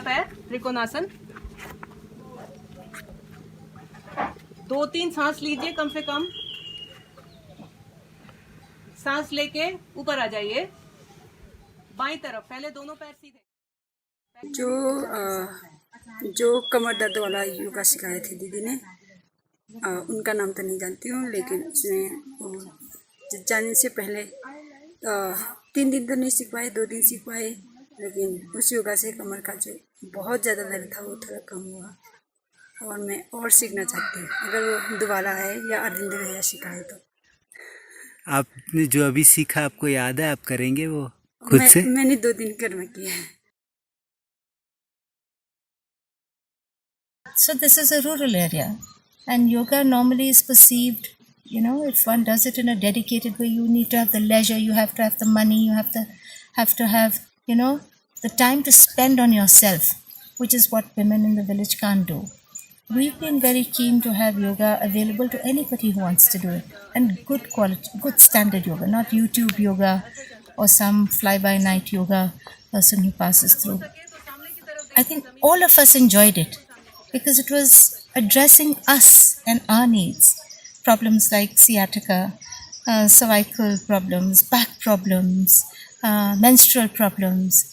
पैर, त्रिकोणासन। 2-3 सांस लीजिए कम से कम। सांस लेके ऊपर आ जाइए बाईं तरफ। पहले दोनों पैर सीधे। जो कमर दर्द वाला योगा सिखाए थे दीदी ने, उनका नाम तो नहीं जानती हूँ, लेकिन उसमें जाने से पहले 3 दिन तो नहीं सीख पाए, 2 दिन सीख पाए, लेकिन उस योगा से कमर का जो बहुत ज़्यादा दर्द था वो थोड़ा कम हुआ। और मैं और सीखना चाहती हूँ, अगर वो दोबारा आए या अरविंद भैया सिखाए तो। आपने जो अभी सीखा आपको याद है? आप करेंगे वो खुद से? मैंने 2 दिन कर्म किया है। So this is a rural area, and yoga normally is perceived, if one does it in a dedicated way, you need to have the leisure, you have to have the money, you have to have, the time to spend on yourself, which is what women in the village can't do. We've been very keen to have yoga available to anybody who wants to do it, and good quality, good standard yoga, not YouTube yoga or some fly-by-night yoga person who passes through. I think all of us enjoyed it because it was addressing us and our needs. Problems like sciatica, cervical problems, back problems, menstrual problems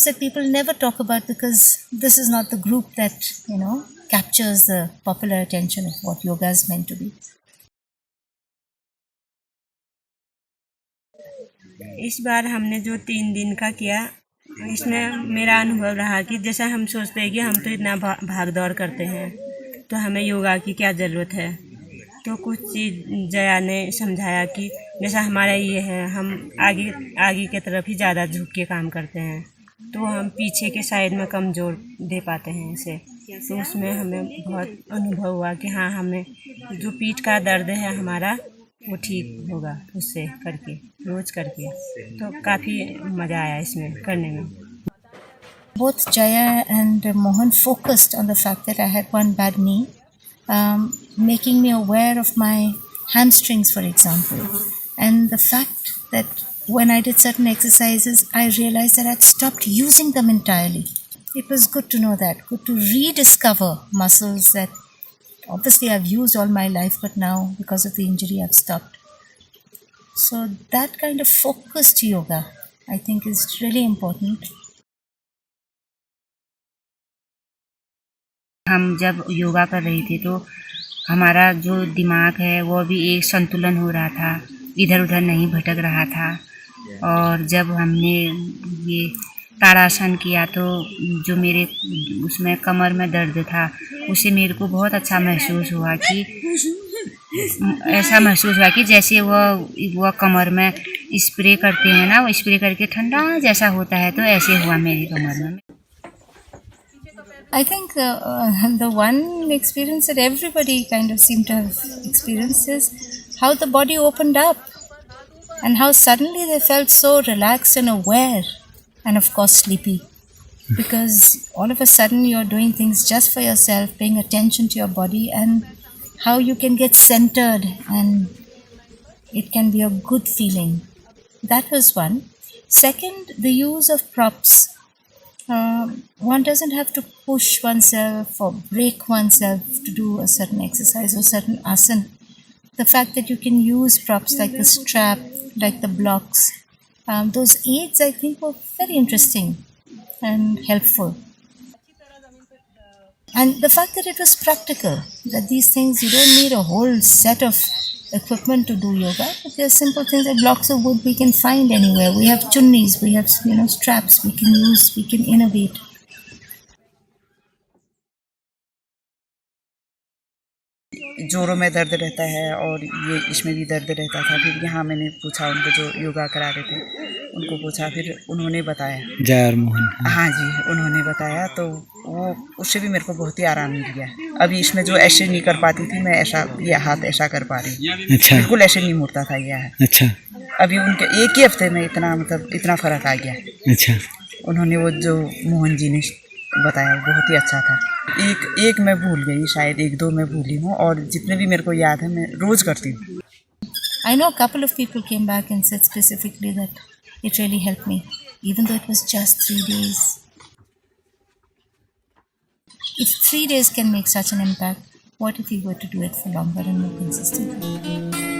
that people never talk about because this is not the group that, captures the popular attention of what yoga is meant to be. इस बार हमने जो 3 दिन का किया, इसमें मेरा अनुभव रहा कि जैसा हम सोचते हैं कि हम तो इतना भाग दौड़ करते हैं तो हमें योगा की क्या ज़रूरत है, तो कुछ चीज़ जया ने समझाया कि जैसा हमारा ये है, हम आगे की तरफ ही ज़्यादा झुक के काम करते हैं, तो हम पीछे के साइड में कम जोर दे पाते हैं इसे। तो उसमें हमें बहुत अनुभव हुआ कि हाँ, हमें जो पीठ का दर्द है हमारा वो ठीक होगा उससे करके, रोज करके। तो काफ़ी मज़ा आया इसमें करने में। Both Jaya and Mohan focused on the fact that I had one bad knee, making me aware of my hamstrings, for example, and the fact that when I did certain exercises, I realized that I'd stopped using them entirely. It was good to know that, good to rediscover muscles that obviously I've used all my life, but now because of the injury I've stopped. So that kind of focused yoga, I think, is really important. हम जब योगा कर रहे थे तो हमारा जो दिमाग है वो भी एक संतुलन हो रहा था, इधर उधर नहीं भटक रहा था। और जब हमने ये ताड़ासन किया तो जो मेरे उसमें कमर में दर्द था उसे मेरे को बहुत अच्छा महसूस हुआ कि ऐसा महसूस हुआ कि जैसे वो कमर में स्प्रे करते हैं ना, वो स्प्रे करके ठंडा जैसा होता है, तो ऐसे हुआ मेरी कमर में। I think the one experience that everybody kind of seemed to have experienced is how the body opened up and how suddenly they felt so relaxed and aware and of course sleepy, because all of a sudden you're doing things just for yourself, paying attention to your body and how you can get centered, and it can be a good feeling. That was one. Second, the use of props. One doesn't have to push oneself or break oneself to do a certain exercise or certain asana. The fact that you can use props like the strap, like the blocks, those aids I think were very interesting and helpful. And the fact that it was practical, that these things, you don't need a whole set of equipment to do yoga, but there are simple things like blocks of wood we can find anywhere. We have chunnis, we have straps we can use, we can innovate. जोरों में दर्द रहता है और ये इसमें भी दर्द रहता था। फिर यहाँ मैंने पूछा उनको, जो योगा करा रहे थे उनको पूछा, फिर उन्होंने बताया, जय और मोहन। हाँ जी, उन्होंने बताया, तो वो उससे भी मेरे को बहुत ही आराम मिल गया। अभी इसमें जो ऐसे नहीं कर पाती थी मैं, ऐसा ये हाथ ऐसा कर पा रही हूँ। अच्छा। बिल्कुल ऐसे नहीं मुड़ता था ये हाथ। अच्छा। अभी उनके 1 ही हफ्ते में इतना फर्क आ गया। अच्छा। उन्होंने वो जो मोहन जी ने बताया वो बहुत ही अच्छा था। एक मैं भूल गई, शायद 1-2 मैं भूली हूँ, और जितने भी मेरे को याद है मैं रोज करती हूँ। I know a couple of people came back and said specifically that it really helped me, even though it was just 3 days. if 3 days can make such an impact, what if we were to do it for longer and more consistently?